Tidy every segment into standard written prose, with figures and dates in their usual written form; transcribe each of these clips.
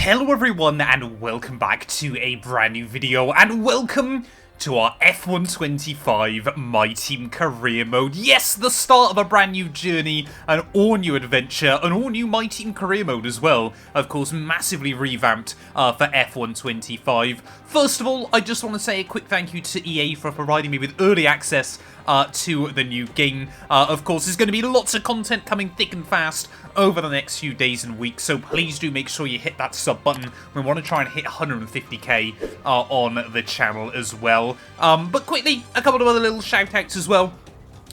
Hello everyone and welcome back to a brand new video and welcome to our F125 My Team Career Mode. Yes, the start of a brand new journey, an all-new adventure, an all-new My Team Career Mode as well. Of course, massively revamped for F125. First of all, I just want to say a quick thank you to EA for providing me with early access to the new game. Of course, there's going to be lots of content coming thick and fast over the next few days and weeks, so please do make sure you hit that sub button. We want to try and hit 150k on the channel as well. But quickly, a couple of other little shout-outs as well.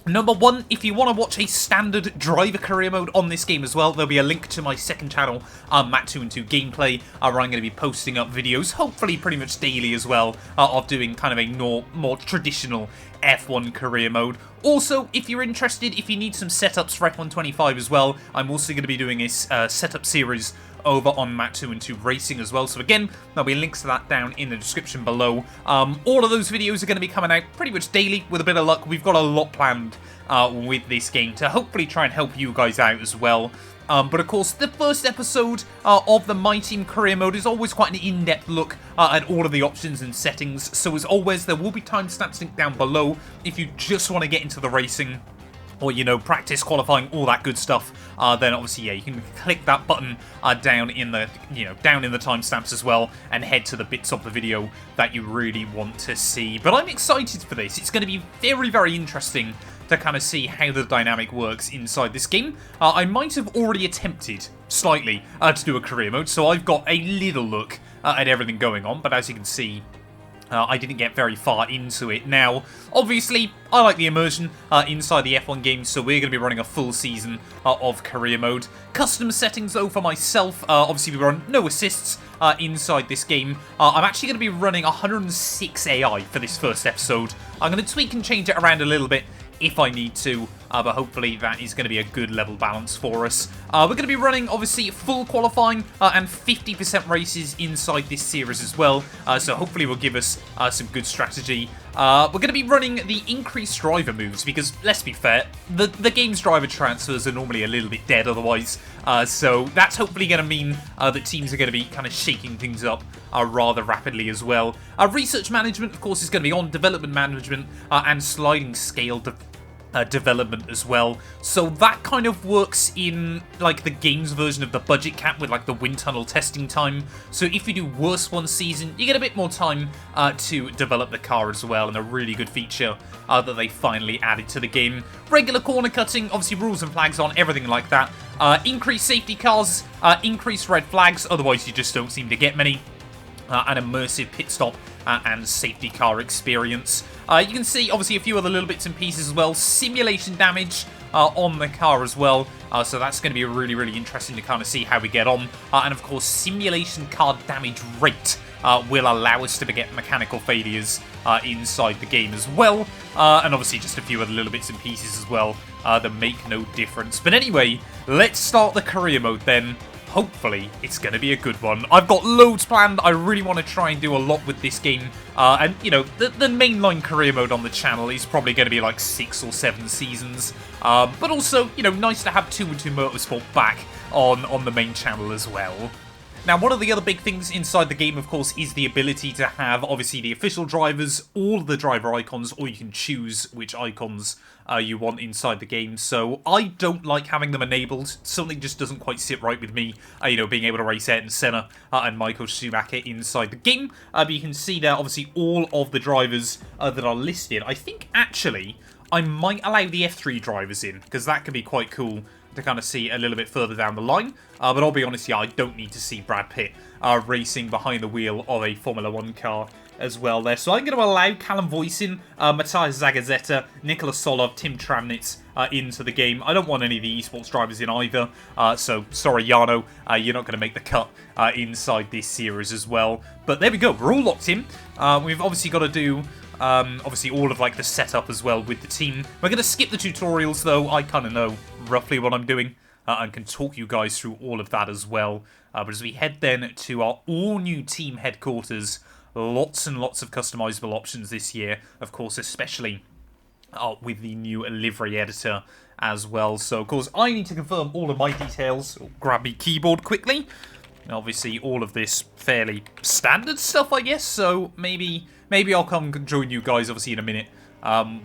Number one, if you want to watch a standard driver career mode on this game as well, there'll be a link to my second channel, Matt212 Gameplay, where I'm going to be posting up videos, hopefully pretty much daily as well, of doing kind of a more traditional F1 career mode. Also, if you're interested, if you need some setups for F125 as well, I'm also going to be doing a setup series over on Matt212 Racing as well. So again, there'll be links to that down in the description below. All of those videos are going to be coming out pretty much daily. With a bit of luck, we've got a lot planned with this game to hopefully try and help you guys out as well. But of course, the first episode of the My Team Career Mode is always quite an in-depth look at all of the options and settings. So as always, there will be timestamps linked down below if you just want to get into the racing, or, you know, practice, qualifying, all that good stuff, then obviously, yeah, you can click that button down in the timestamps as well, and head to the bits of the video that you really want to see. But I'm excited for this. It's going to be very, very interesting to kind of see how the dynamic works inside this game. I might have already attempted, slightly, to do a career mode, so I've got a little look at everything going on, but as you can see, I didn't get very far into it. Now, obviously, I like the immersion inside the F1 game, so we're going to be running a full season of career mode. Custom settings, though, for myself, obviously we run no assists inside this game. I'm actually going to be running 106 AI for this first episode. I'm going to tweak and change it around a little bit if I need to, but hopefully that is going to be a good level balance for us. We're going to be running, obviously, full qualifying and 50% races inside this series as well, so hopefully will give us some good strategy. We're going to be running the increased driver moves, because, let's be fair, the game's driver transfers are normally a little bit dead otherwise, so that's hopefully going to mean that teams are going to be kind of shaking things up rather rapidly as well. Research management, of course, is going to be on, development management, and sliding scale development as well. So that kind of works in like the game's version of the budget cap with like the wind tunnel testing time. So if you do worse one season, you get a bit more time to develop the car as well, and a really good feature that they finally added to the game. Regular corner cutting, obviously rules and flags on, everything like that. Increased safety cars, increased red flags, otherwise you just don't seem to get many. An immersive pit stop and safety car experience. You can see, obviously, a few other little bits and pieces as well. Simulation damage on the car as well. So that's going to be really, really interesting to kind of see how we get on. And, of course, simulation car damage rate will allow us to get mechanical failures inside the game as well. And, obviously, just a few other little bits and pieces as well that make no difference. But anyway, let's start the career mode then. Hopefully, it's going to be a good one. I've got loads planned. I really want to try and do a lot with this game. And, you know, the mainline career mode on the channel is probably going to be like 6 or 7 seasons. But also, you know, nice to have 212 Motorsport back on the main channel as well. Now, one of the other big things inside the game, of course, is the ability to have, obviously, the official drivers, all of the driver icons, or you can choose which icons you want inside the game. So I don't like having them enabled. Something just doesn't quite sit right with me, you know, being able to race Ayrton Senna and Michael Schumacher inside the game. But you can see there, obviously, all of the drivers that are listed. I think, actually, I might allow the F3 drivers in, because that could be quite cool to kind of see a little bit further down the line. But I'll be honest, yeah, I don't need to see Brad Pitt racing behind the wheel of a Formula 1 car as well there. So I'm going to allow Callum Voisin, Matthias Zagazzetta, Nicolas Solov, Tim Tramnitz into the game. I don't want any of the esports drivers in either. So sorry, Jarno, you're not going to make the cut inside this series as well. But there we go, we're all locked in. We've obviously got to do obviously all of like the setup as well with the team. We're going to skip the tutorials though. I kind of know roughly what I'm doing and can talk you guys through all of that as well. But as we head then to our all-new team headquarters, lots and lots of customizable options this year, of course, especially with the new livery editor as well. So, of course, I need to confirm all of my details. Grab my keyboard quickly. Obviously, all of this fairly standard stuff, I guess. So maybe I'll come join you guys, obviously, in a minute.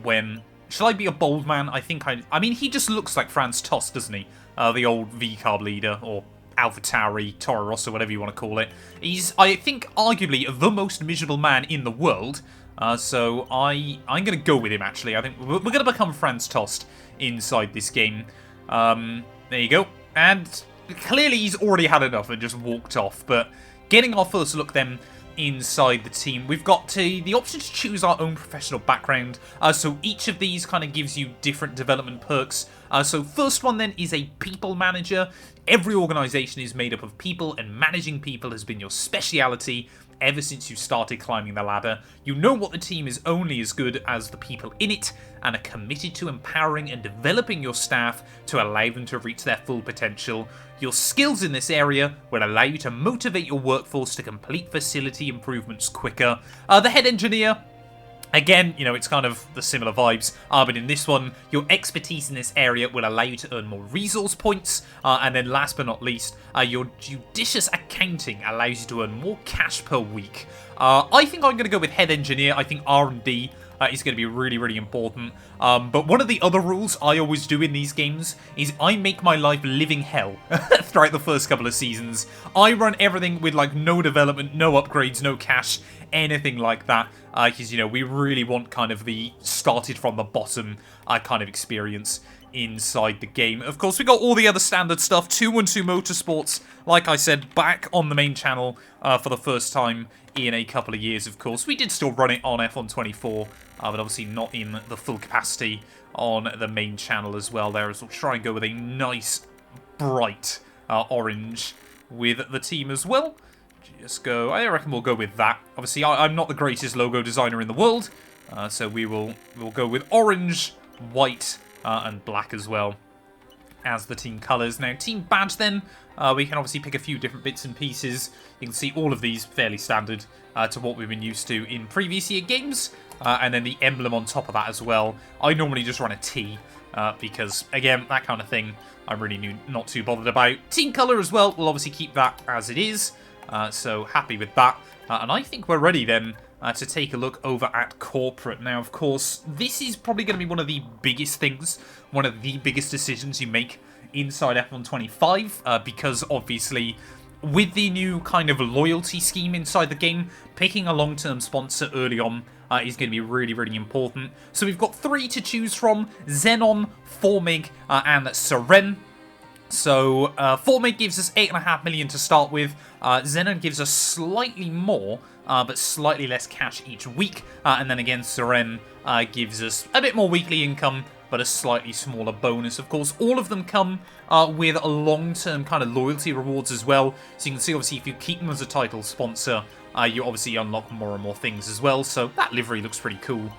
When shall I be a bold man? I mean, he just looks like Franz Tost, doesn't he? The old V-Carb leader, or AlphaTauri, Toro Rosso, whatever you want to call it. He's, I think, arguably the most miserable man in the world. So I'm going to go with him, actually. I think we're going to become Franz Tost inside this game. There you go. And clearly he's already had enough and just walked off. But getting our first look then inside the team, we've got the option to choose our own professional background. So each of these kind of gives you different development perks. So first one then is a people manager. Every organisation is made up of people, and managing people has been your speciality ever since you started climbing the ladder. You know what the team is only as good as the people in it, and are committed to empowering and developing your staff to allow them to reach their full potential. Your skills in this area will allow you to motivate your workforce to complete facility improvements quicker. The head engineer, again, you know, it's kind of the similar vibes, but in this one, your expertise in this area will allow you to earn more resource points, and then last but not least, your judicious accounting allows you to earn more cash per week. I think I'm going to go with head engineer. I think R&D is going to be really, really important. But one of the other rules I always do in these games is I make my life living hell throughout the first couple of seasons. I run everything with like no development, no upgrades, no cash, anything like that. Because, you know, we really want kind of the started from the bottom kind of experience inside the game. Of course, we got all the other standard stuff. 212 Motorsports, like I said, back on the main channel for the first time in a couple of years, of course. We did still run it on F1 24, but obviously not in the full capacity on the main channel as well there. So we'll try and go with a nice, bright orange with the team as well. Just go, I reckon we'll go with that. Obviously, I'm not the greatest logo designer in the world, so we'll go with orange, white, and black as well as the team colours. Now, team badge then, we can obviously pick a few different bits and pieces. You can see all of these fairly standard to what we've been used to in previous year games. And then the emblem on top of that as well. I normally just run a T, because, again, that kind of thing I'm really not too bothered about. Team colour as well, we'll obviously keep that as it is. So happy with that. And I think we're ready then to take a look over at corporate. Now, of course, this is probably going to be one of the biggest things, one of the biggest decisions you make inside F1 25, because obviously with the new kind of loyalty scheme inside the game, picking a long-term sponsor early on is going to be really, really important. So we've got 3 to choose from: Xenon, Formig, and Seren. So, Formig gives us 8.5 million to start with. Xenon gives us slightly more, but slightly less cash each week. And then again, Seren gives us a bit more weekly income, but a slightly smaller bonus. Of course, all of them come with a long-term kind of loyalty rewards as well. So you can see, obviously, if you keep them as a title sponsor, you obviously unlock more and more things as well. So that livery looks pretty cool,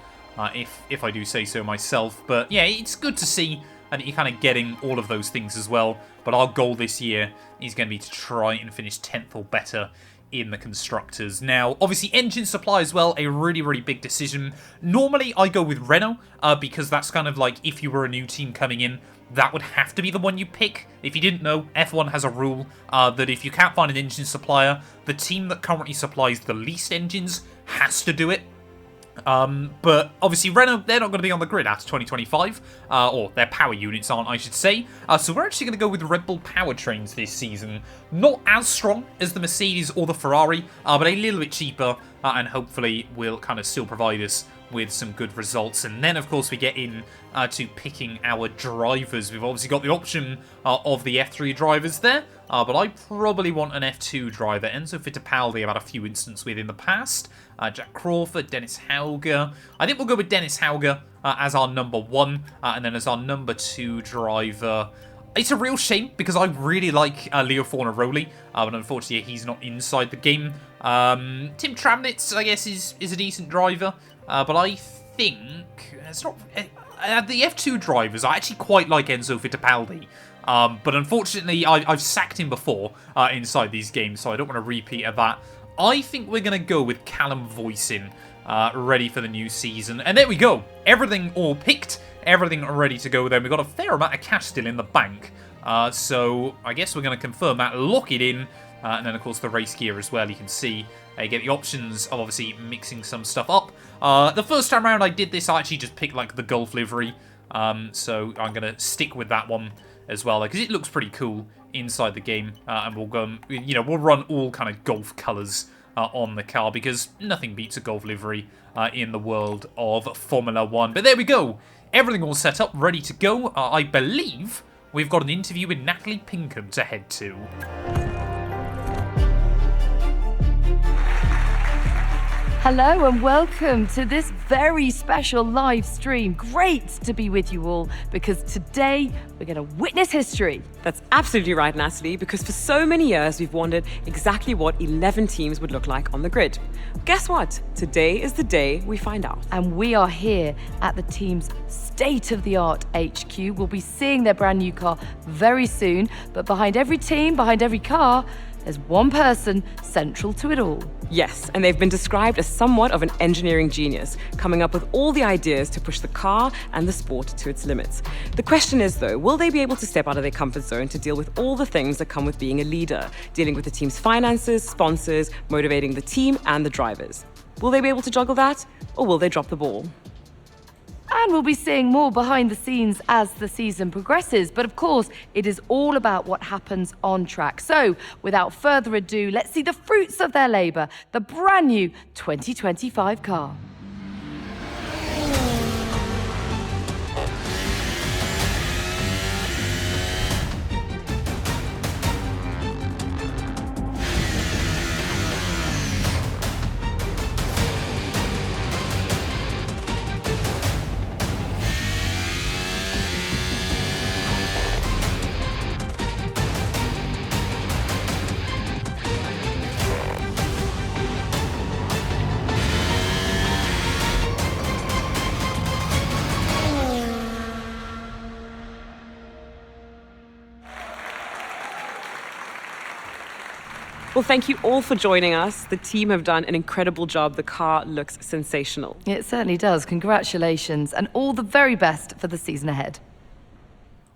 if I do say so myself. But yeah, it's good to see and you're kind of getting all of those things as well. But our goal this year is going to be to try and finish 10th or better in the Constructors. Now, obviously, engine supply as well, a really, really big decision. Normally, I go with Renault, because that's kind of like, if you were a new team coming in, that would have to be the one you pick. If you didn't know, F1 has a rule that if you can't find an engine supplier, the team that currently supplies the least engines has to do it. But obviously Renault, they're not going to be on the grid after 2025, or their power units aren't, I should say. So we're actually going to go with Red Bull powertrains this season. Not as strong as the Mercedes or the Ferrari, but a little bit cheaper, and hopefully will kind of still provide us with some good results. And then, of course, we get in to picking our drivers. We've obviously got the option of the F3 drivers there, but I probably want an F2 driver. Enzo Fittipaldi I've had a few instances with in the past. Jack Crawford, Dennis Hauger. I think we'll go with Dennis Hauger as our number 1, and then as our number 2 driver. It's a real shame because I really like Leo Fornaroli, but unfortunately he's not inside the game. Tim Tramnitz, I guess, is a decent driver, but I think it's not. The F2 drivers, I actually quite like Enzo Fittipaldi, but unfortunately I've sacked him before inside these games, so I don't want to repeat of that. I think we're going to go with Callum Voisin, ready for the new season. And there we go. Everything all picked. Everything ready to go then. We've got a fair amount of cash still in the bank. So I guess we're going to confirm that, lock it in, and then, of course, the race gear as well. You can see you get the options of obviously mixing some stuff up. The first time around I did this, I actually just picked like the Golf livery. So I'm going to stick with that one as well, because it looks pretty cool inside the game. And we'll go, we'll run all kind of Golf colours on the car, because nothing beats a Golf livery in the world of Formula 1. But there we go. Everything all set up, ready to go. I believe we've got an interview with Natalie Pinkham to head to. Hello and welcome to this very special live stream. Great to be with you all, because today we're going to witness history. That's absolutely right, Natalie, because for so many years we've wondered exactly what 11 teams would look like on the grid. Guess what? Today is the day we find out. And we are here at the team's state-of-the-art HQ. We'll be seeing their brand new car very soon, but behind every team, behind every car, there's one person central to it all. Yes, and they've been described as somewhat of an engineering genius, coming up with all the ideas to push the car and the sport to its limits. The question is, though, will they be able to step out of their comfort zone to deal with all the things that come with being a leader, dealing with the team's finances, sponsors, motivating the team and the drivers? Will they be able to juggle that, or will they drop the ball? And we'll be seeing more behind the scenes as the season progresses. But of course, it is all about what happens on track. So, without further ado, let's see the fruits of their labour, the brand new 2025 car. Well, thank you all for joining us. The team have done an incredible job. The car looks sensational. It certainly does. Congratulations, and all the very best for the season ahead.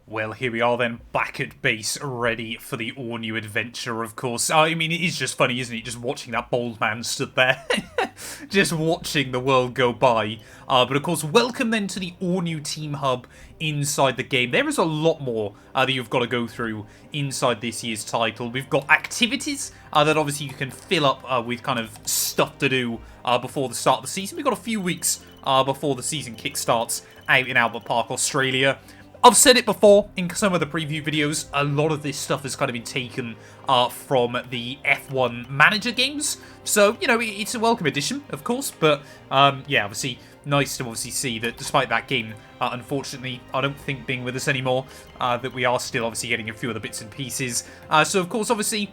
Well, here we are then, back at base, ready for the all-new adventure, of course. I mean, it is just funny, isn't it, just watching that bald man stood there. Just watching the world go by. But of course, welcome then to the all-new Team Hub inside the game. There is a lot more that you've got to go through inside this year's title. We've got activities that obviously you can fill up with kind of stuff to do before the start of the season. We've got a few weeks before the season kickstarts out in Albert Park, Australia. I've said it before in some of the preview videos, a lot of this stuff has kind of been taken from the F1 manager games. So, it's a welcome addition, of course. But, yeah, obviously, nice to obviously see that despite that game, unfortunately, I don't think being with us anymore, that we are still obviously getting a few other bits and pieces. So, of course, obviously,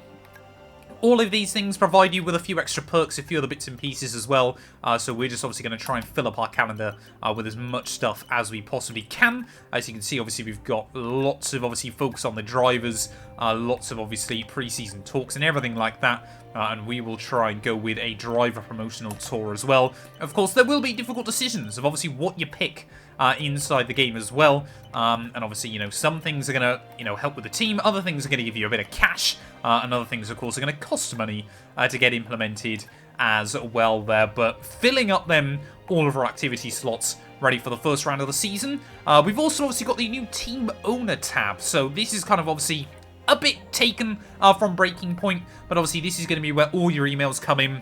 all of these things provide you with a few extra perks, a few other bits and pieces as well. So we're just obviously going to try and fill up our calendar with as much stuff as we possibly can. As you can see, obviously we've got lots of obviously focus on the drivers, lots of obviously pre-season talks and everything like that. And we will try and go with a driver promotional tour as well. Of course, there will be difficult decisions of obviously what you pick inside the game as well. And obviously, some things are going to, help with the team. Other things are going to give you a bit of cash. And other things, of course, are going to cost money to get implemented as well there. But filling up them, all of our activity slots ready for the first round of the season. We've also obviously got the new Team Owner tab. So this is kind of obviously a bit taken from Breaking Point. But obviously this is going to be where all your emails come in.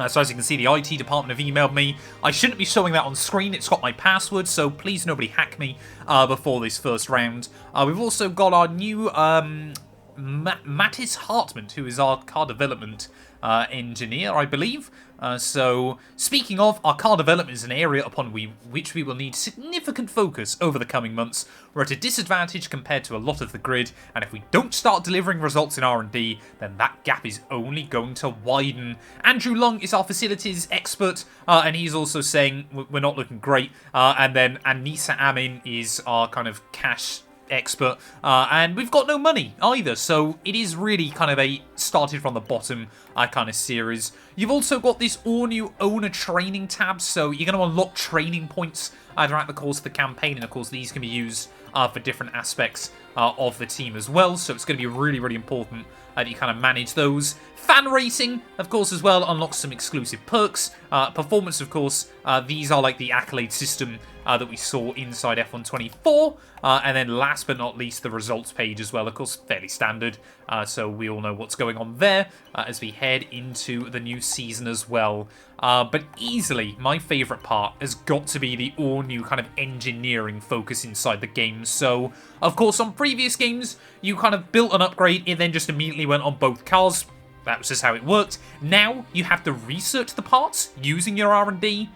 So as you can see, the IT department have emailed me. I shouldn't be showing that on screen. It's got my password, so please nobody hack me before this first round. We've also got our new Mattis Hartman, who is our car development engineer, I believe. So, speaking of, our car development is an area upon which we will need significant focus over the coming months. We're at a disadvantage compared to a lot of the grid, and if we don't start delivering results in R&D, then that gap is only going to widen. Andrew Lung is our facilities expert, and he's also saying we're not looking great. And then Anissa Amin is our kind of cash expert, and we've got no money either, so it is really kind of a started from the bottom kind of series. You've also got this all-new owner training tab, so you're going to unlock training points throughout the course of the campaign, and of course these can be used for different aspects of the team as well. So it's going to be really, really important that you kind of manage those. Fan racing, of course, as well, unlocks some exclusive perks. Performance, of course, these are like the accolade system that we saw inside F124. And then last but not least, the results page as well, of course, fairly standard. So we all know what's going on there as we head into the new season as well. But easily, my favourite part has got to be the all-new kind of engineering focus inside the game. So, of course, on previous games, you kind of built an upgrade, it then just immediately went on both cars. That was just how it worked. Now, you have to research the parts using your R&D.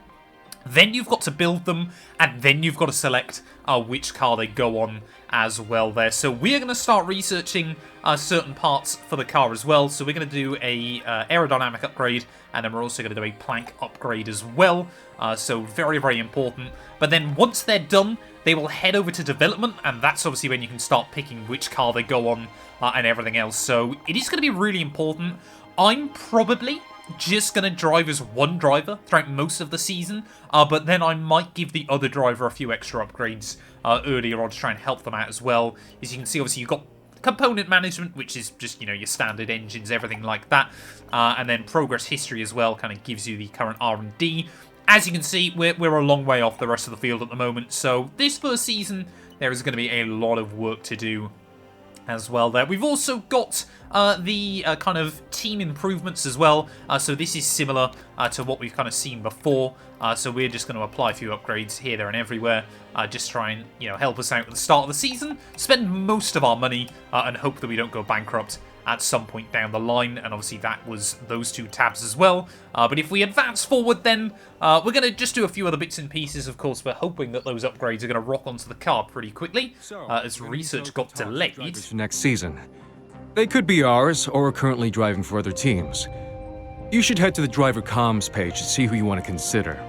Then you've got to build them, and then you've got to select which car they go on as well there. So we're going to start researching certain parts for the car as well. So we're going to do a aerodynamic upgrade, and then we're also going to do a plank upgrade as well. So very, very important. But then once they're done, they will head over to development, and that's obviously when you can start picking which car they go on and everything else. So it is going to be really important. I'm probably just going to drive as one driver throughout most of the season, but then I might give the other driver a few extra upgrades earlier on to try and help them out as well. As you can see, obviously, you've got component management, which is just, you know, your standard engines, everything like that. And then progress history as well kind of gives you the current R&D. As you can see, we're a long way off the rest of the field at the moment, so this first season, there is going to be a lot of work to do as well there. We've also got the kind of team improvements as well. So this is similar to what we've kind of seen before. So we're just going to apply a few upgrades here, there, and everywhere. Just try and, you know, help us out at the start of the season. Spend most of our money and hope that we don't go bankrupt at some point down the line, and obviously that was those two tabs as well. But if we advance forward, then we're going to just do a few other bits and pieces. Of course, we're hoping that those upgrades are going to rock onto the car pretty quickly, as research got delayed. For next season. They could be ours, or are currently driving for other teams. You should head to the driver comms page to see who you want to consider.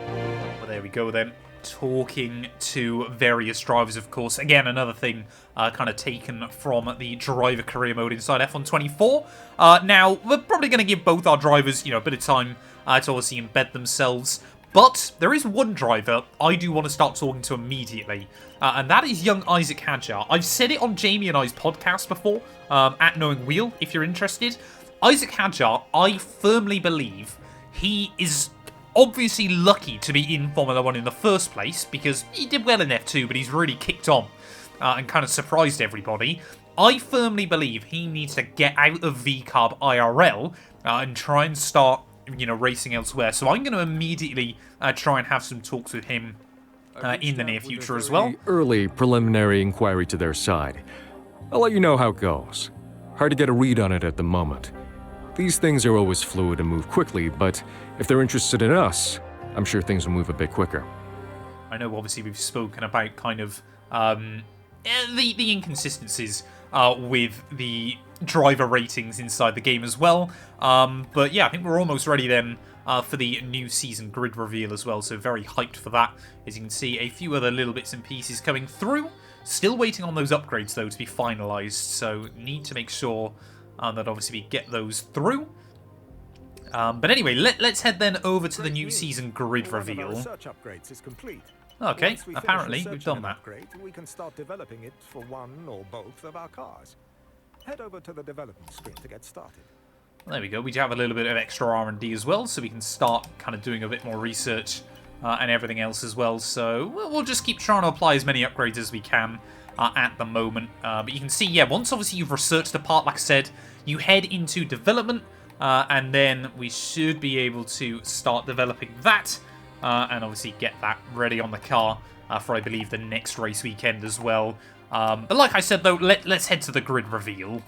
Well, there we go then. Talking to various drivers, of course. Again, another thing kind of taken from the driver career mode inside F124. Now, we're probably going to give both our drivers, you know, a bit of time to obviously embed themselves. But there is one driver I do want to start talking to immediately, and that is young Isaac Hadjar. I've said it on Jamie and I's podcast before, at Knowing Wheel, if you're interested. Isaac Hadjar, I firmly believe he is obviously lucky to be in Formula 1 in the first place, because he did well in F2, but he's really kicked on and kind of surprised everybody. I firmly believe he needs to get out of VCarb IRL and try and start, you know, racing elsewhere. So I'm going to immediately try and have some talks with him in the near future as well. Early preliminary inquiry to their side. I'll let you know how it goes. Hard to get a read on it at the moment. These things are always fluid and move quickly, but if they're interested in us, I'm sure things will move a bit quicker. I know obviously we've spoken about kind of the inconsistencies with the driver ratings inside the game as well. But yeah, I think we're almost ready then for the new season grid reveal as well, so very hyped for that. As you can see, a few other little bits and pieces coming through. Still waiting on those upgrades though to be finalised, so need to make sure that obviously we get those through. But anyway, let's head then over to the new season grid reveal. Okay, apparently we've done that. We can start developing it for one or both of our cars. Head over to the development screen to get started. There we go. We do have a little bit of extra R&D as well, so we can start kind of doing a bit more research and everything else as well. So we'll just keep trying to apply as many upgrades as we can at the moment. But you can see, yeah, once obviously you've researched the part, like I said, you head into development, and then we should be able to start developing that, and obviously get that ready on the car for, I believe, the next race weekend as well. But like I said, though, let's head to the grid reveal.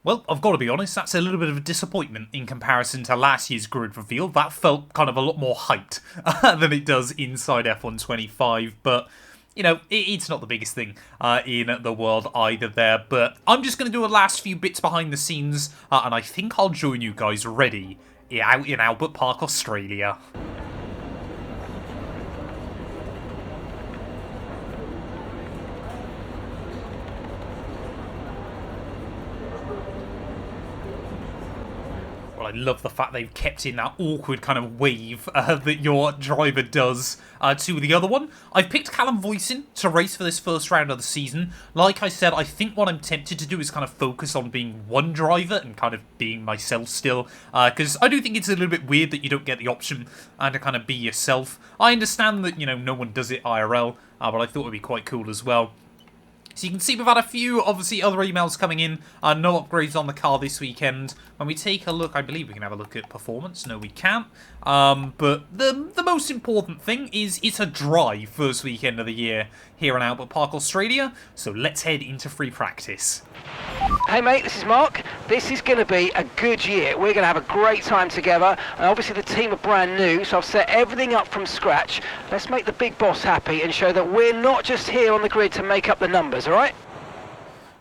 Well, I've got to be honest, that's a little bit of a disappointment in comparison to last year's grid reveal. That felt kind of a lot more hyped than it does inside F125, but, you know, it's not the biggest thing in the world either there. But I'm just going to do a last few bits behind the scenes, and I think I'll join you guys ready out in Albert Park, Australia. I love the fact they've kept in that awkward kind of wave that your driver does to the other one. I've picked Callum Voisin to race for this first round of the season. Like I said, I think what I'm tempted to do is kind of focus on being one driver and kind of being myself still, because I do think it's a little bit weird that you don't get the option to kind of be yourself. I understand that, you know, no one does it IRL, but I thought it would be quite cool as well. So you can see we've had a few, obviously, other emails coming in. No upgrades on the car this weekend. When we take a look, I believe we can have a look at performance. No, we can't. But the most important thing is it's a dry first weekend of the year here in Albert Park, Australia. So let's head into free practice. Hey mate, this is Mark. This is going to be a good year. We're going to have a great time together, and obviously the team are brand new, so I've set everything up from scratch. Let's make the big boss happy and show that we're not just here on the grid to make up the numbers, alright?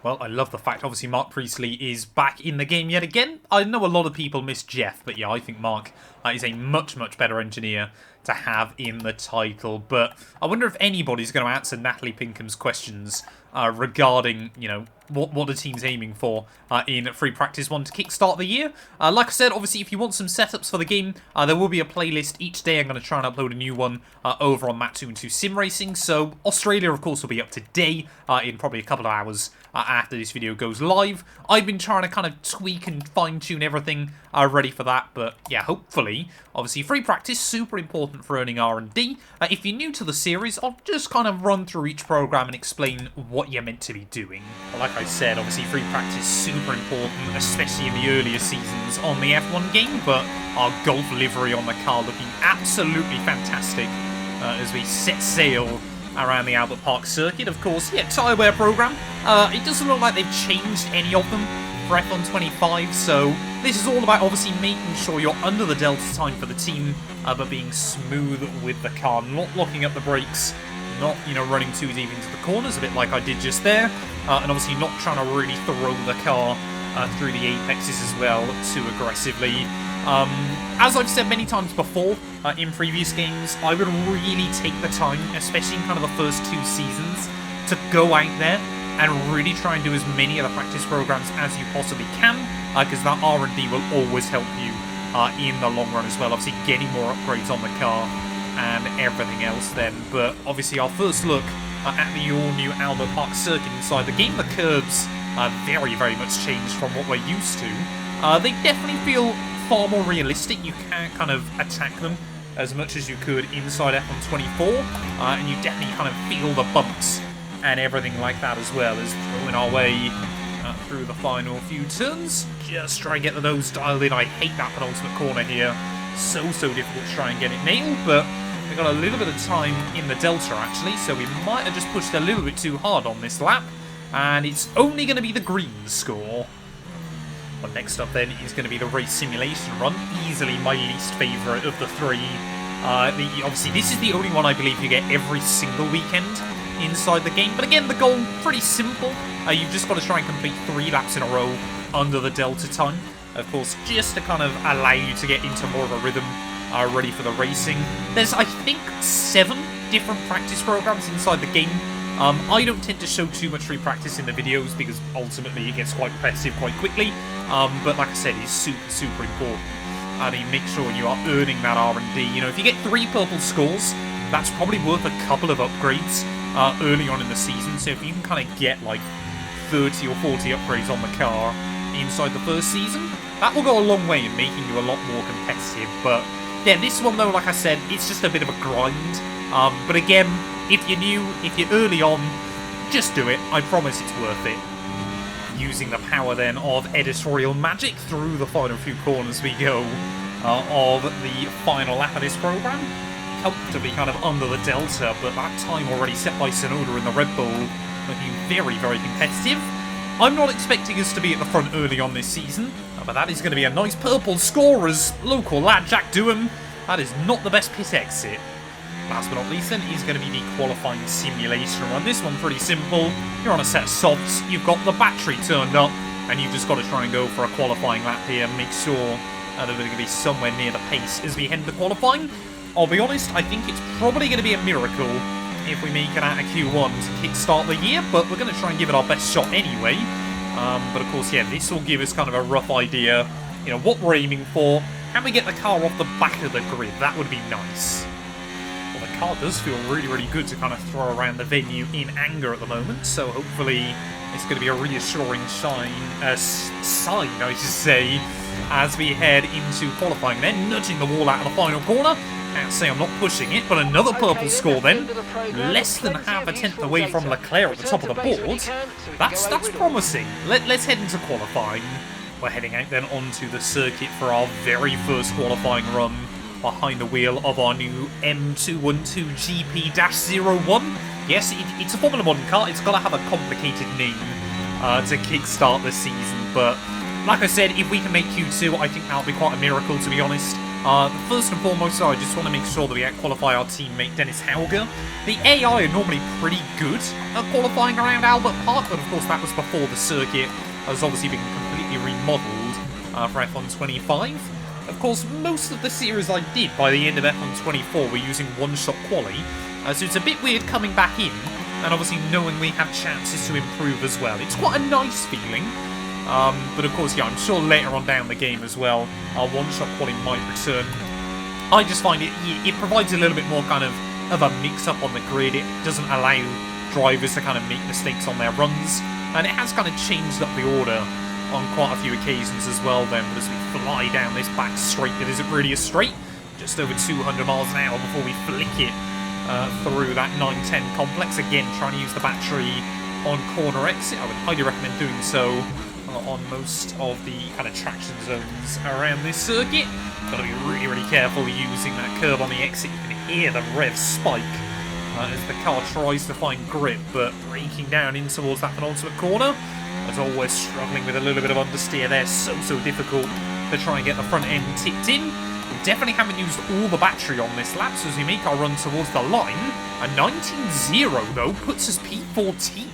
Well, I love the fact, obviously, Mark Priestley is back in the game yet again. I know a lot of people miss Jeff, but yeah, I think Mark is a much, much better engineer to have in the title. But I wonder if anybody's going to answer Natalie Pinkham's questions regarding, you know, what the team's aiming for in Free Practice 1 to kickstart the year. Like I said, obviously, if you want some setups for the game, there will be a playlist each day. I'm going to try and upload a new one over on Matt212 Sim Racing. So Australia, of course, will be up today in probably a couple of hours after this video goes live. I've been trying to kind of tweak and fine-tune everything ready for that. But yeah, hopefully, obviously, Free Practice, super important for earning R&D. If you're new to the series, I'll just kind of run through each program and explain what you're meant to be doing. Like I said, obviously free practice super important, especially in the earlier seasons on the F1 game, but our Golf livery on the car looking absolutely fantastic as we set sail around the Albert Park circuit. Of course, yeah, tyre wear program. It doesn't look like they've changed any of them for F1 25, so this is all about obviously making sure you're under the delta time for the team, but being smooth with the car, not locking up the brakes, not, you know, running too deep into the corners, a bit like I did just there, and obviously not trying to really throw the car through the apexes as well too aggressively. As I've said many times before in previous games, I would really take the time, especially in kind of the first 2 seasons, to go out there and really try and do as many of the practice programs as you possibly can, because that R&D will always help you in the long run as well. Obviously getting more upgrades on the car and everything else then. But obviously our first look at the all-new Albert Park circuit inside the game. The curves are very, very much changed from what we're used to. They definitely feel far more realistic. You can't kind of attack them as much as you could inside F124, and you definitely kind of feel the bumps and everything like that as well as throwing our way through the final few turns. Just try and get the nose dialed in. I hate that penultimate corner here. So difficult to try and get it nailed, but we've got a little bit of time in the delta actually, so we might have just pushed a little bit too hard on this lap, and it's only going to be the green score. Well, next up then is going to be the race simulation run, easily my least favourite of the 3. Obviously this is the only one I believe you get every single weekend inside the game, but again the goal pretty simple. You've just got to try and complete 3 laps in a row under the delta time. Of course, just to kind of allow you to get into more of a rhythm, ready for the racing. There's, I think, 7 different practice programs inside the game. I don't tend to show too much free practice in the videos because ultimately it gets quite repetitive quite quickly. But like I said, it's super important. I mean, make sure you are earning that R&D. You know, if you get 3 purple scores, that's probably worth a couple of upgrades early on in the season. So if you can kind of get like 30 or 40 upgrades on the car inside the first season, that will go a long way in making you a lot more competitive. But yeah, this one though, like I said, it's just a bit of a grind. But again, if you're new, if you're early on, just do it. I promise it's worth it. Using the power then of editorial magic through the final few corners we go of the final lap of this program. Comfortably kind of under the delta, but that time already set by Sonoda in the Red Bull looking very competitive. I'm not expecting us to be at the front early on this season, but that is going to be a nice purple score as local lad Jack Dooham. That is not the best pit exit. Last but not least then is going to be the qualifying simulation run. This one pretty simple. You're on a set of softs, you've got the battery turned up, and you've just got to try and go for a qualifying lap here. Make sure that we're going to be somewhere near the pace as we head into qualifying. I'll be honest, I think it's probably going to be a miracle if we make it out of Q1 to kickstart the year, but we're going to try and give it our best shot anyway. But of course, yeah, this will give us kind of a rough idea, you know, what we're aiming for. Can we get the car off the back of the grid? That would be nice. Well, the car does feel really, really good to kind of throw around the venue in anger at the moment, so hopefully it's going to be a reassuring sign, I should say, as we head into qualifying then, nudging the wall out of the final corner. Can't say I'm not pushing it, but another purple score then. Less than half a tenth away from Leclerc at the top of the board. That's promising. Let's head into qualifying. We're heading out then onto the circuit for our very first qualifying run behind the wheel of our new M212 GP-01. Yes, it's a Formula 1 car. It's got to have a complicated name to kickstart the season, but like I said, if we can make Q2, I think that'll be quite a miracle, to be honest. First and foremost, I just want to make sure that we out-qualify our teammate Dennis Hauger. The AI are normally pretty good at qualifying around Albert Park, but of course that was before the circuit has obviously been completely remodelled for F1 25. Of course, most of the series I did by the end of F1 24 were using one-shot quali, so it's a bit weird coming back in, and obviously knowing we have chances to improve as well. It's quite a nice feeling. But of course, yeah, I'm sure later on down the game as well, our one-shot quali might return. I just find it provides a little bit more kind of a mix-up on the grid. It doesn't allow drivers to kind of make mistakes on their runs, and it has kind of changed up the order on quite a few occasions as well then. But as we fly down this back straight that isn't really a straight, just over 200 miles an hour before we flick it through that 910 complex. Again, trying to use the battery on corner exit. I would highly recommend doing so on most of the kind of traction zones around this circuit. Got to be really, really careful using that curve on the exit. You can hear the rev spike as the car tries to find grip, but braking down in towards that penultimate corner. As always, struggling with a little bit of understeer there. So difficult to try and get the front end tipped in. We definitely haven't used all the battery on this lap, so as we make our run towards the line, a 19.0 though puts us P14.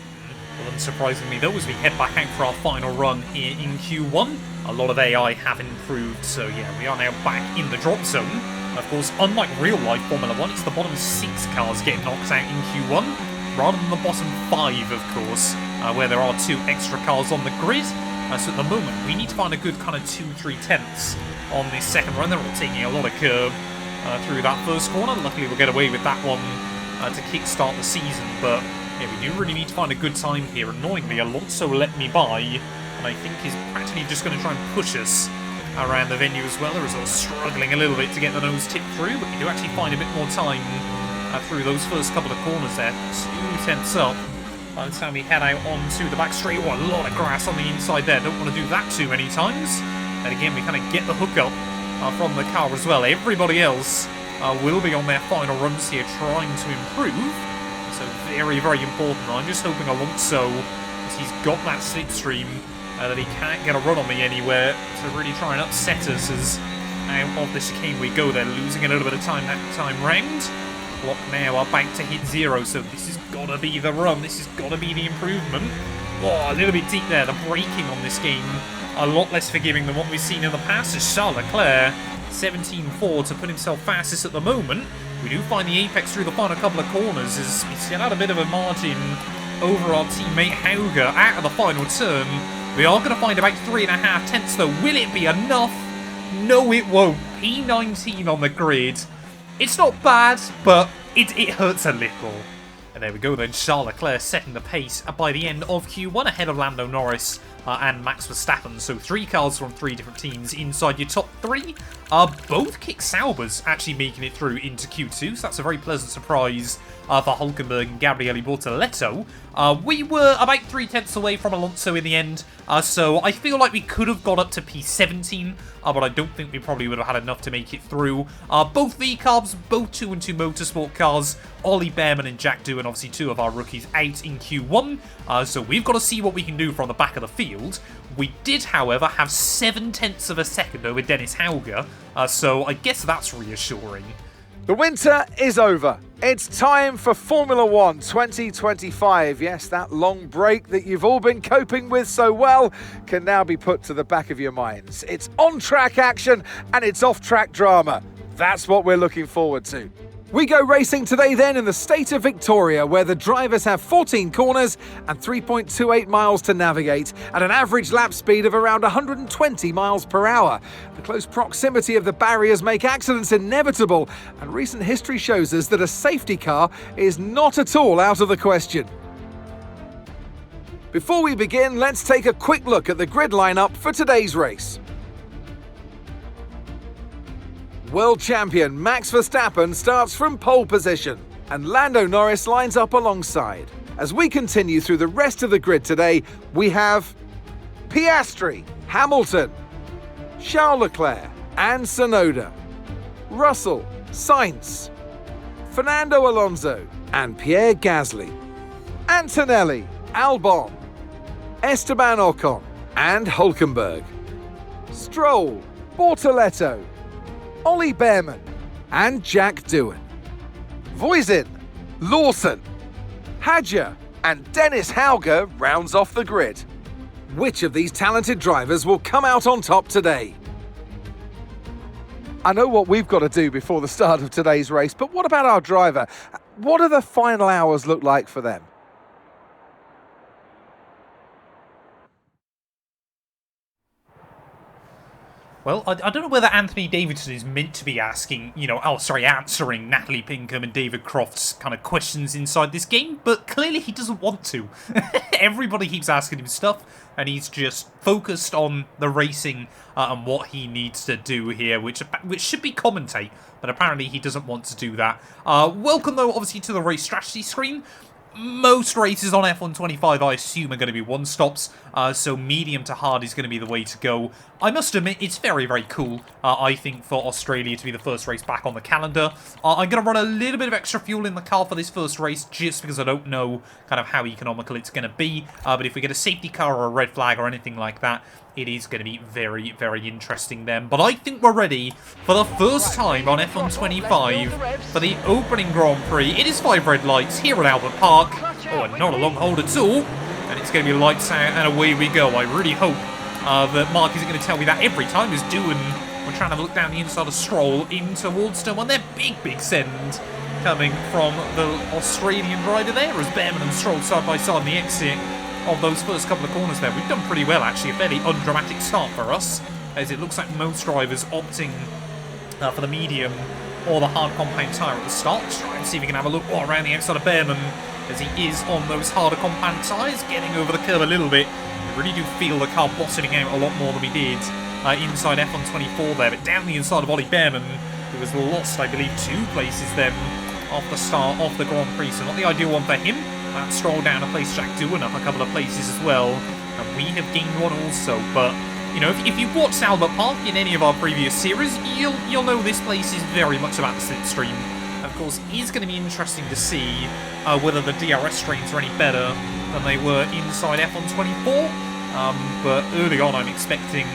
Well, unsurprisingly though, as we head back out for our final run here in Q1, a lot of AI have improved, so yeah, we are now back in the drop zone. Of course, unlike real-life Formula 1, it's the bottom 6 cars getting knocked out in Q1, rather than the bottom 5, of course, where there are 2 extra cars on the grid. So at the moment, we need to find a good kind of 2-3 tenths on this second run. They're all taking a lot of curb through that first corner. Luckily, we'll get away with that one to kickstart the season, but yeah, we do really need to find a good time here. Annoyingly, Alonso let me by, and I think he's practically just going to try and push us around the venue as well. They're sort of struggling a little bit to get the nose tip through, but we do actually find a bit more time through those first couple of corners there. 2 tenths up by the time we head out onto the back straight. Oh, a lot of grass on the inside there. Don't want to do that too many times. And again, we kind of get the hook up from the car as well. Everybody else will be on their final runs here trying to improve. So very, very important. I'm just hoping Alonso, as he's got that slipstream, that he can't get a run on me anywhere to really try and upset us as out of the chicane we go. They're losing a little bit of time that time round. Clock now are back to hit 0, so this has got to be the run. This has got to be the improvement. Oh, a little bit deep there. The braking on this game a lot less forgiving than what we've seen in the past. As Charles Leclerc, 17.4 to put himself fastest at the moment. We do find the apex through the final couple of corners as we still had a bit of a margin over our teammate Hauger out of the final turn. We are going to find about 3.5 tenths though. Will it be enough? No, it won't. P19 on the grid. It's not bad, but it hurts a little. And there we go then, Charles Leclerc setting the pace by the end of Q1 ahead of Lando Norris and Max Verstappen. So 3 cars from 3 different teams inside your top 3. Both Kick Saubers actually making it through into Q2, so that's a very pleasant surprise for Hulkenberg and Gabriele Bortoletto. We were about 3/10 away from Alonso in the end, so I feel like we could have got up to P17, but I don't think we probably would have had enough to make it through. Both V-Carbs, both 2-2 Motorsport cars, Ollie Behrman and Jack Doohan, obviously 2 of our rookies out in Q1, so we've got to see what we can do from the back of the field. We did, however, have 7/10 of a second over Dennis Hauger, so I guess that's reassuring. The winter is over. It's time for Formula 1 2025. Yes, that long break that you've all been coping with so well can now be put to the back of your minds. It's on-track action and it's off-track drama. That's what we're looking forward to. We go racing today then in the state of Victoria, where the drivers have 14 corners and 3.28 miles to navigate at an average lap speed of around 120 miles per hour. The close proximity of the barriers make accidents inevitable, and recent history shows us that a safety car is not at all out of the question. Before we begin, let's take a quick look at the grid lineup for today's race. World champion Max Verstappen starts from pole position, and Lando Norris lines up alongside. As we continue through the rest of the grid today, we have Piastri, Hamilton, Charles Leclerc and Tsunoda, Russell, Sainz, Fernando Alonso and Pierre Gasly, Antonelli, Albon, Esteban Ocon and Hulkenberg, Stroll, Bortoletto, Ollie Behrman and Jack Doohan, Voisin, Lawson, Hadja and Dennis Hauger rounds off the grid. Which of these talented drivers will come out on top today? I know what we've got to do before the start of today's race, but what about our driver? What do the final hours look like for them? Well, I don't know whether Anthony Davidson is meant to be asking, answering Natalie Pinkham and David Croft's kind of questions inside this game, but clearly he doesn't want to. Everybody keeps asking him stuff, and he's just focused on the racing and what he needs to do here, which should be commentate, but apparently he doesn't want to do that. Welcome, though, obviously, to the race strategy screen. Most races on F1 25, I assume, are going to be one-stops, so medium to hard is going to be the way to go. I must admit, it's very, very cool, I think, for Australia to be the first race back on the calendar. I'm going to run a little bit of extra fuel in the car for this first race, just because I don't know kind of how economical it's going to be, but if we get a safety car or a red flag or anything like that, it is going to be very, very interesting then. But I think we're ready for the first time on F1 25 for the opening Grand Prix. It is 5 red lights here at Albert Park. Oh, and not a long hold at all. And it's going to be lights out and away we go. I really hope that Mark isn't going to tell me that every time. Is doing. We're trying to look down the inside of Stroll in towards turn 1. Their big send coming from the Australian rider there as Behrman and Stroll side by side on the exit of those first couple of corners there. We've done pretty well, actually. A fairly undramatic start for us, as it looks like most drivers opting for the medium or the hard compound tyre at the start. Try and see if we can have a look around the outside of Behrman, as he is on those harder compound tyres, getting over the curve a little bit. I really do feel the car bottoming out a lot more than we did inside F1 24 there, but down the inside of Ollie Behrman, who was lost, I believe, 2 places then off the start of the Grand Prix, so not the ideal one for him. That Stroll down a place, Jack Doohan up a couple of places as well, and we have gained 1 also. But if you've watched Albert Park in any of our previous series, you'll know this place is very much about the slipstream. Of course, it is going to be interesting to see whether the DRS trains are any better than they were inside F1 24. But early on, I'm expecting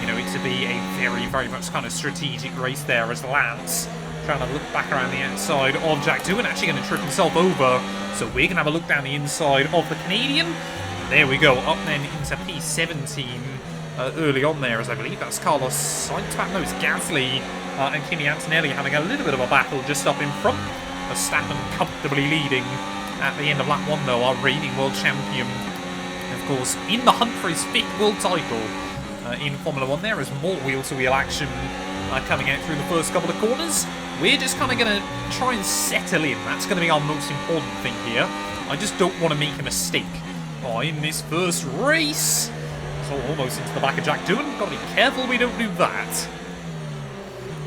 it to be a very, very much kind of strategic race there, as Lance trying to look back around the outside of Jack Doohan, actually going to trip himself over. So we're going to have a look down the inside of the Canadian. There we go, up then into P17 early on there, as I believe that's Carlos Sainz. No, it's Gasly and Kimi Antonelli having a little bit of a battle just up in front. Verstappen comfortably leading at the end of lap 1, though, our reigning world champion. Of course, in the hunt for his 5th world title in Formula 1 there, as more wheel-to-wheel action coming out through the first couple of corners. We're just kind of going to try and settle in. That's going to be our most important thing here. I just don't want to make a mistake in this first race. So almost into the back of Jack Doohan. Got to be careful we don't do that.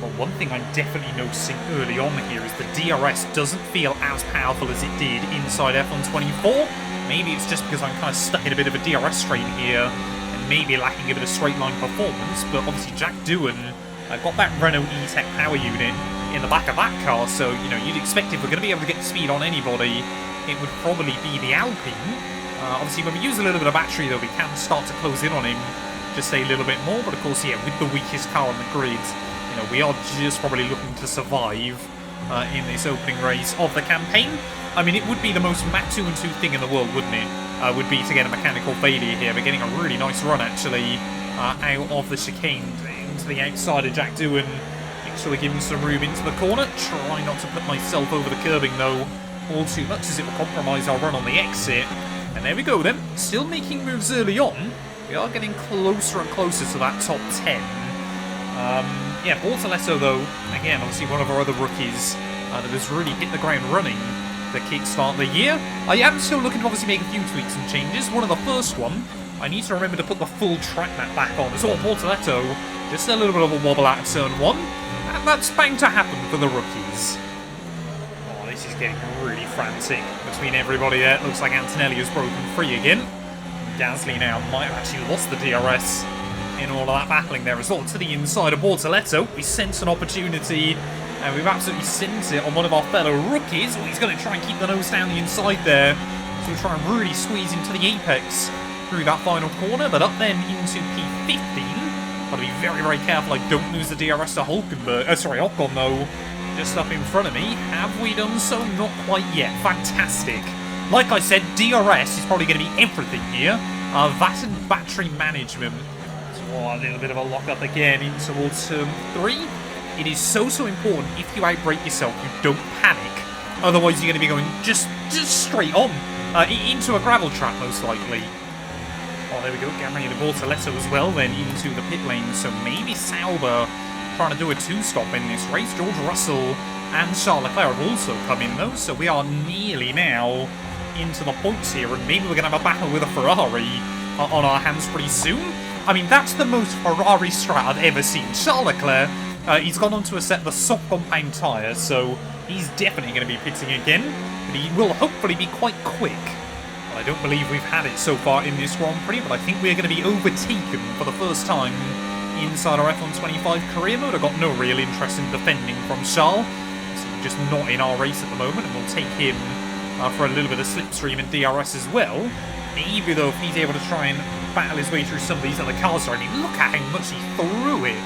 Well, one thing I'm definitely noticing early on here is the DRS doesn't feel as powerful as it did inside F1 24. Maybe it's just because I'm kind of stuck in a bit of a DRS strain here, and maybe lacking a bit of straight line performance, but obviously Jack Doohan got that Renault E-Tech power unit in the back of that car, so, you know, you'd expect if we're going to be able to get speed on anybody, it would probably be the Alpine. Obviously, when we use a little bit of battery, though, we can start to close in on him just a little bit more, but of course, yeah, with the weakest car on the grid, you know, we are just probably looking to survive in this opening race of the campaign. I mean, it would be the most Mat 2 and 2 thing in the world, wouldn't it? Would be to get a mechanical failure here. We're getting a really nice run, actually, out of the chicane into the outside of Jack Doohan. Make sure we give him some room into the corner. Try not to put myself over the curbing, though, all too much, as it will compromise our run on the exit. And there we go, then. Still making moves early on. We are getting closer and closer to that top 10. Yeah, Bortoletto, though, again, obviously one of our other rookies that has really hit the ground running to kickstart the year. I am still looking to obviously make a few tweaks and changes. One of the first one, I need to remember to put the full track map back on. So Bortoletto, just a little bit of a wobble out of turn 1, and that's bound to happen for the rookies. Oh, this is getting really frantic between everybody there. It looks like Antonelli has broken free again. Gasly now might have actually lost the DRS in all of that battling there as well. To the inside of Bortoletto, we sense an opportunity, and we've absolutely sent it on one of our fellow rookies. Oh, he's going to try and keep the nose down the inside there. So we'll try and really squeeze into the apex through that final corner, but up then into P15. Got to be very, very careful I don't lose the DRS to Ocon though. Just up in front of me. Have we done so? Not quite yet. Fantastic. Like I said, DRS is probably going to be everything here. That and battery management. So, a little bit of a lock-up again in towards turn 3. It is so important if you outbrake yourself, you don't panic. Otherwise, you're going to be going just straight on into a gravel trap, most likely. Oh, there we go. Getting ready to Bortoletto as well, then into the pit lane. So maybe Sauber trying to do a 2-stop in this race. George Russell and Charles Leclerc have also come in, though. So we are nearly now into the points here, and maybe we're going to have a battle with a Ferrari on our hands pretty soon. I mean, that's the most Ferrari strat I've ever seen. Charles Leclerc, he's gone on to a set of the soft compound tyre, so he's definitely going to be pitting again, but he will hopefully be quite quick. Well, I don't believe we've had it so far in this Grand Prix, but I think we're going to be overtaken for the first time inside our F1 25 career mode. I've got no real interest in defending from Charles, so we're just not in our race at the moment, and we'll take him for a little bit of slipstream and DRS as well. Maybe, though, if he's able to try and battle his way through some of these other cars, I mean, look at how much he threw it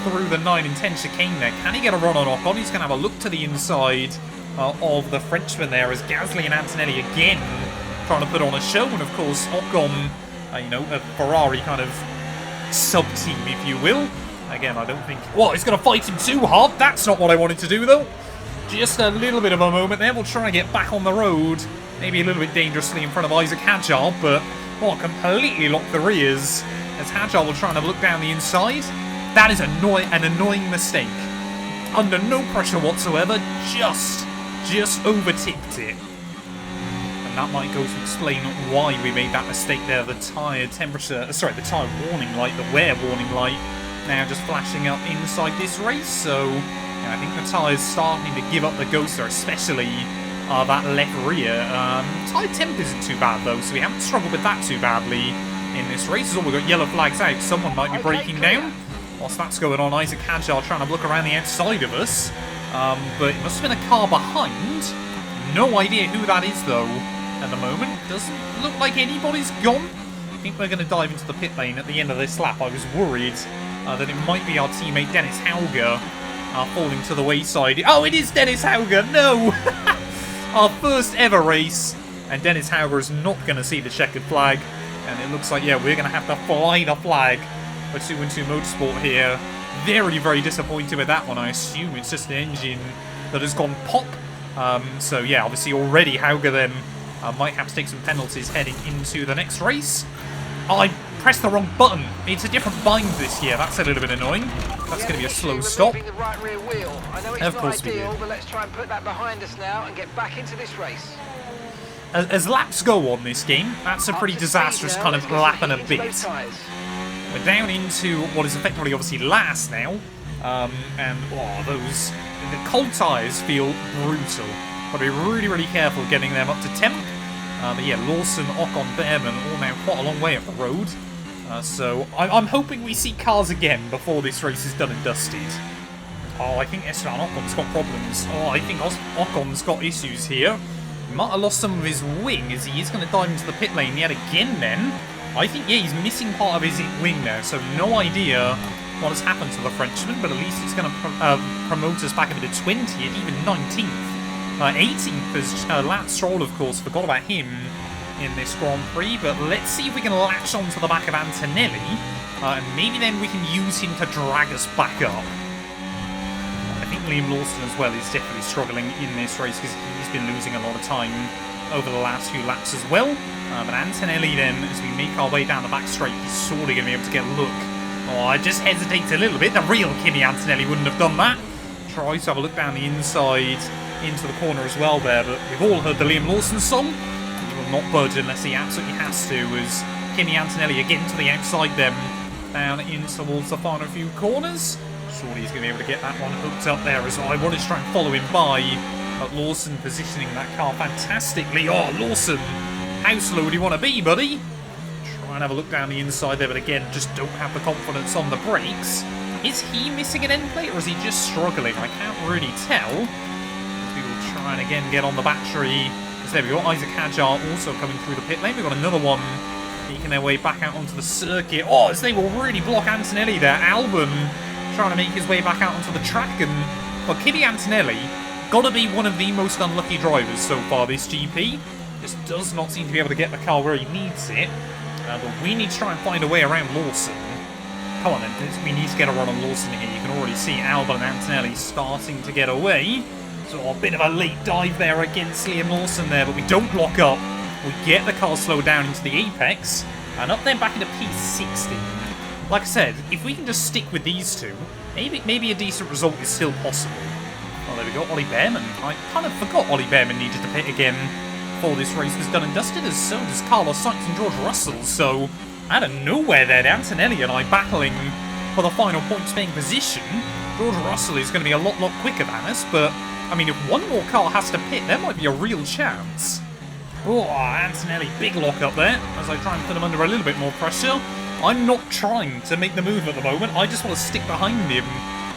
through the 9 and 10 chicane there. Can he get a run on Ocon? He's going to have a look to the inside of the Frenchman there, as Gasly and Antonelli again trying to put on a show. And, of course, Ocon, you know, a Ferrari kind of sub-team, if you will. Again, I don't think... What, he's going to fight him too hard? That's not what I wanted to do, though. Just a little bit of a moment there. We'll try and get back on the road. Maybe a little bit dangerously in front of Isaac Hadjar, but completely lock the rears as Hadjar will try and look down the inside. That is an annoying mistake. Under no pressure whatsoever, just overtipped it. And that might go to explain why we made that mistake there. The tyre warning light, the wear warning light, now just flashing up inside this race. So I think the tyre's starting to give up the ghost there, especially that left rear. Tyre temp isn't too bad though, so we haven't struggled with that too badly in this race. We've got yellow flags out. Someone might be breaking down. Whilst that's going on, Isaac Hadjar trying to look around the outside of us. But it must have been a car behind. No idea who that is though at the moment. Doesn't look like anybody's gone. I think we're going to dive into the pit lane at the end of this lap. I was worried that it might be our teammate Dennis Hauger falling to the wayside. Oh, it is Dennis Hauger! No! Our first ever race, and Dennis Hauger is not going to see the checkered flag. And it looks like, yeah, we're going to have to fly the flag for 2 and 2 Motorsport here. Very, very disappointed with that one. I assume it's just an engine that has gone pop. So, yeah, obviously already Hauger then might have to take some penalties heading into the next race. Oh, I pressed the wrong button. It's a different bind this year. That's a little bit annoying. That's going to be a slow stop. The right rear wheel. I know it's of not course ideal, we did. but let's try and put that behind us now and get back into this race. as laps go on this game, that's a pretty disastrous kind of lap and a bit. We're down into what is effectively obviously last now, and the cold tyres feel brutal. Got to be really, really careful getting them up to temp. But yeah, Lawson, Ocon, Behrman all now quite a long way up the road. So I'm hoping we see cars again before this race is done and dusted. Oh, I think Esteban Ocon's got problems. Oh, I think Ocon's got issues here. He might have lost some of his wing as he is going to dive into the pit lane yet again then. I think, yeah, he's missing part of his wing there, so no idea what has happened to the Frenchman, but at least he's going to promote us back into 20th, even 19th. 18th is Lance Stroll, of course, forgot about him in this Grand Prix, but let's see if we can latch onto the back of Antonelli, and maybe then we can use him to drag us back up. I think Liam Lawson as well is definitely struggling in this race because he's been losing a lot of time over the last few laps as well. But Antonelli then, as we make our way down the back straight, he's surely going to be able to get a look. Oh, I just hesitate a little bit. The real Kimi Antonelli wouldn't have done that. Tries to have a look down the inside into the corner as well there, but we've all heard the Liam Lawson song. He will not budge unless he absolutely has to, as Kimi Antonelli again to the outside then, down in towards the final few corners. Surely he's going to be able to get that one hooked up there as well. I wanted to try and follow him by, but Lawson positioning that car fantastically. Oh, Lawson, how slow do you want to be, buddy? Try and have a look down the inside there, but again, just don't have the confidence on the brakes. Is he missing an end plate, or is he just struggling? I can't really tell. We will try and again get on the battery. So there we go, Isaac Hadjar also coming through the pit lane. We've got another one making their way back out onto the circuit. Oh, as they will really block Antonelli there. Albon trying to make his way back out onto the track, and well, Kimi Antonelli gotta be one of the most unlucky drivers so far this GP. Just does not seem to be able to get the car where he needs it. But we need to try and find a way around Lawson. Come on then, we need to get a run on Lawson here. You can already see Albon and Antonelli starting to get away. So a bit of a late dive there against Liam Lawson there, but we don't block up. We get the car slowed down into the apex, and up then back into P60. Like I said, if we can just stick with these two, maybe a decent result is still possible. Well, there we go, Ollie Behrman. I kind of forgot Ollie Behrman needed to pit again before this race was done and dusted, as so does Carlos Sainz and George Russell. So, out of nowhere there, Antonelli and I battling for the final points paying position. George Russell is going to be a lot quicker than us, but, I mean, if one more car has to pit, there might be a real chance. Oh, Antonelli, big lock up there, as I try and put him under a little bit more pressure. I'm not trying to make the move at the moment, I just want to stick behind him,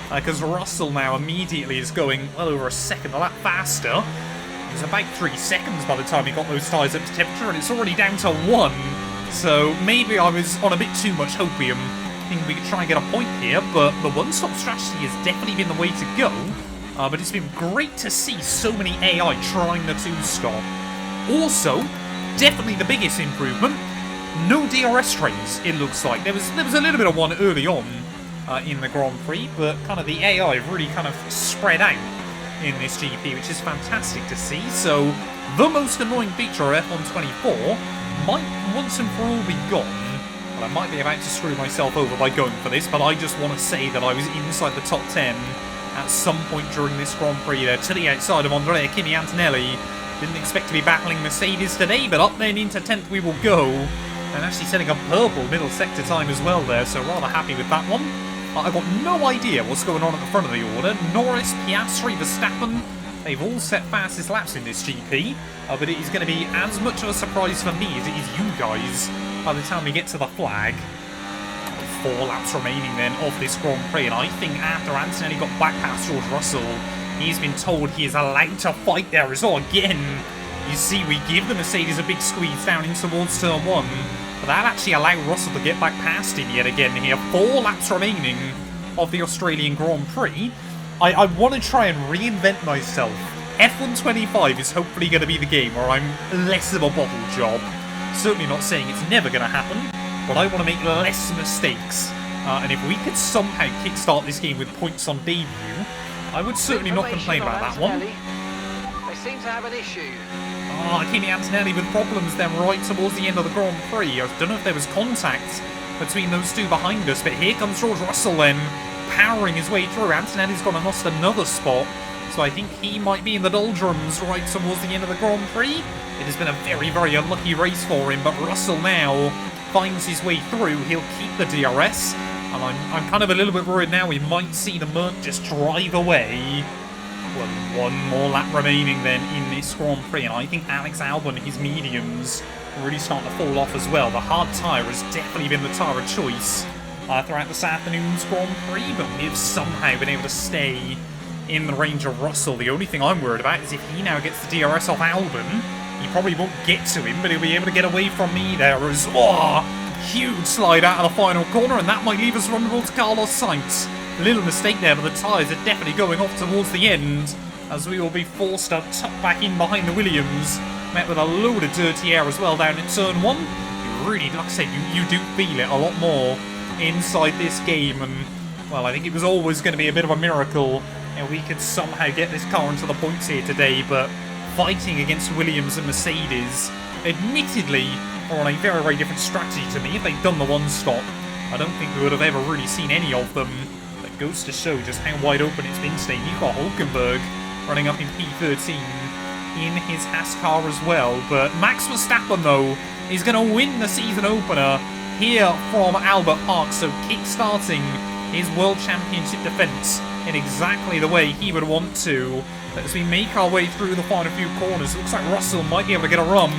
because Russell now immediately is going well over a second a lap faster. It was about 3 seconds by the time he got those tyres up to temperature, and it's already down to 1. So maybe I was on a bit too much hopium, thinking we could try and get a point here, but the one-stop strategy has definitely been the way to go. But it's been great to see so many AI trying the two-stop. Also, definitely the biggest improvement, no DRS trains, it looks like. There was a little bit of one early on in the Grand Prix, but kind of the AI really kind of spread out in this GP, which is fantastic to see. So, the most annoying feature of F1 24 might once and for all be gone. Well, I might be about to screw myself over by going for this, but I just want to say that I was inside the top 10 at some point during this Grand Prix there, to the outside of Andrea Kimi Antonelli. Didn't expect to be battling Mercedes today, but up then into 10th we will go. And actually setting a purple middle sector time as well there, so rather happy with that one. I've got no idea what's going on at the front of the order. Norris, Piastri, Verstappen, they've all set fastest laps in this GP, but it is going to be as much of a surprise for me as it is you guys by the time we get to the flag. 4 laps remaining then of this Grand Prix, and I think after Antonelli got back past George Russell, he's been told he is allowed to fight there as well. Again, you see we give the Mercedes a big squeeze down in towards turn 1, but that actually allowed Russell to get back past him yet again here. 4 laps remaining of the Australian Grand Prix. I want to try and reinvent myself. F1 25 is hopefully going to be the game where I'm less of a bottle job. Certainly not saying it's never going to happen, but I want to make less mistakes. And if we could somehow kickstart this game with points on debut, I would certainly not complain about that one. They seem to have an issue. Oh, Kimi Antonelli with problems then right towards the end of the Grand Prix. I don't know if there was contact between those two behind us, but here comes George Russell then, powering his way through. Antonelli's gone and lost another spot So I think he might be in the doldrums right towards the end of the Grand Prix. It has been a very, very unlucky race for him, but Russell now finds his way through. He'll keep the DRS, and I'm kind of a little bit worried now we might see the Merc just drive away. Well, one more lap remaining then in this Grand Prix, and I think Alex Albon, his mediums, really starting to fall off as well. The hard tyre has definitely been the tyre of choice throughout this afternoon's Grand Prix, but we've somehow been able to stay in the range of Russell. The only thing I'm worried about is if he now gets the DRS off Albon, he probably won't get to him, but he'll be able to get away from me there as, huge slide out of the final corner, and that might leave us vulnerable to Carlos Sainz. Little mistake there, but the tyres are definitely going off towards the end, as we will be forced to tuck back in behind the Williams. Met with a load of dirty air as well down in turn 1. You really, like I said, you do feel it a lot more inside this game, and, well, I think it was always going to be a bit of a miracle and we could somehow get this car into the points here today, but fighting against Williams and Mercedes, admittedly, are on a very, very different strategy to me. If they'd done the one-stop, I don't think we would have ever really seen any of them. That goes to show just how wide open it's been today. You've got Hulkenberg running up in P13 in his Haas car as well, but Max Verstappen, though, is going to win the season opener here from Albert Park, so kick-starting his World Championship defence in exactly the way he would want to. As we make our way through the final few corners, looks like Russell might be able to get a run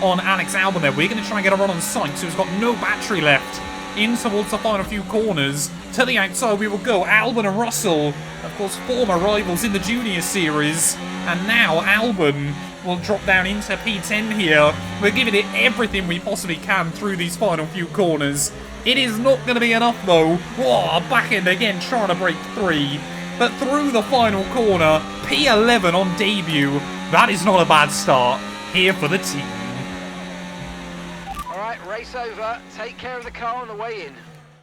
on Alex Albon there. We're going to try and get a run on Sainz, who's got no battery left, in towards the final few corners. To the outside we will go. Albon and Russell, of course, former rivals in the Junior Series, and now Albon will drop down into P10 here. We're giving it everything we possibly can through these final few corners. It is not going to be enough, though. Whoa, back end again, trying to break 3. But through the final corner, P11 on debut. That is not a bad start here for the team. All right, race over. Take care of the car on the way in.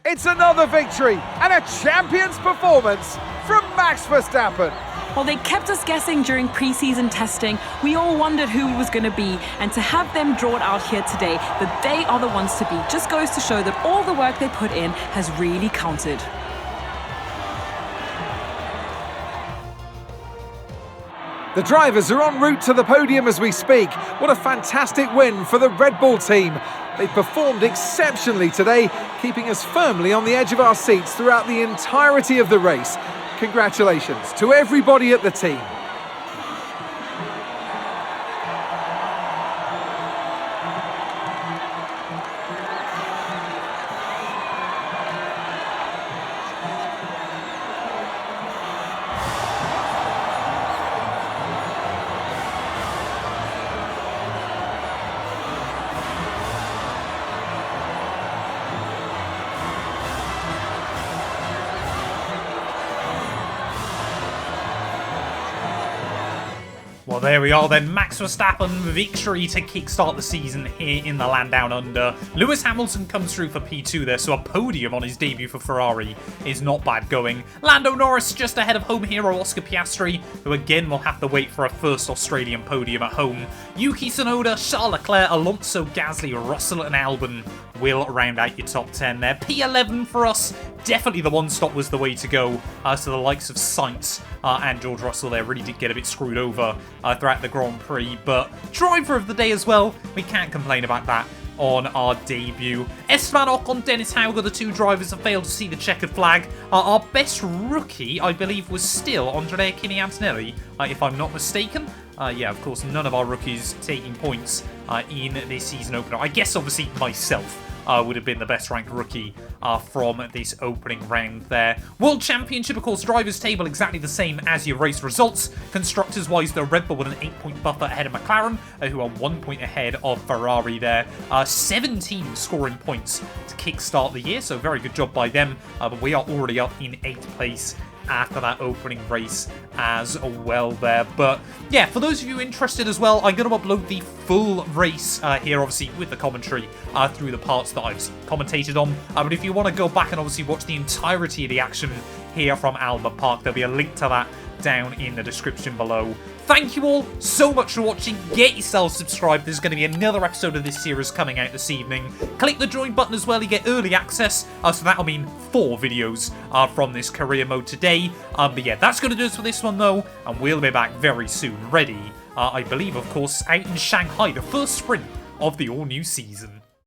It's another victory and a champion's performance from Max Verstappen. While they kept us guessing during pre-season testing, we all wondered who it was going to be, and to have them drawn out here today, that they are the ones to beat, just goes to show that all the work they put in has really counted. The drivers are en route to the podium as we speak. What a fantastic win for the Red Bull team. They've performed exceptionally today, keeping us firmly on the edge of our seats throughout the entirety of the race. Congratulations to everybody at the team. Well, there we are then. Max Verstappen, victory to kickstart the season here in the Land Down Under. Lewis Hamilton comes through for P2 there, so a podium on his debut for Ferrari is not bad going. Lando Norris just ahead of home hero Oscar Piastri, who again will have to wait for a first Australian podium at home. Yuki Tsunoda, Charles Leclerc, Alonso, Gasly, Russell and Albon will round out your top 10 there. P11 for us. Definitely the one-stop was the way to go. So the likes of Sainz and George Russell there really did get a bit screwed over throughout the Grand Prix. But driver of the day as well, we can't complain about that on our debut. Esteban Ocon, Dennis Hauger, the two drivers have failed to see the checkered flag. Our best rookie, I believe, was still Andrea Kimi Antonelli, if I'm not mistaken. Yeah, of course, none of our rookies taking points in this season opener. I guess, obviously, myself would have been the best ranked rookie from this opening round there. World Championship, of course, drivers table exactly the same as your race results. Constructors wise, the Red Bull with an 8-point buffer ahead of McLaren, who are 1 point ahead of Ferrari there. 17 scoring points to kickstart the year, so very good job by them. But we are already up in 8th place after that opening race as well there. But yeah, for those of you interested as well, I'm going to upload the full race here, obviously, with the commentary through the parts that I've commentated on. But if you want to go back and obviously watch the entirety of the action here from Albert Park, there'll be a link to that down in the description below thank you all so much for watching. Get yourselves subscribed. There's going to be another episode of this series coming out this evening. Click the join button as well. You get early access. So that'll mean 4 videos from this career mode today. But yeah, that's going to do us for this one though. And we'll be back very soon. Ready, I believe, of course, out in Shanghai. The first sprint of the all-new season.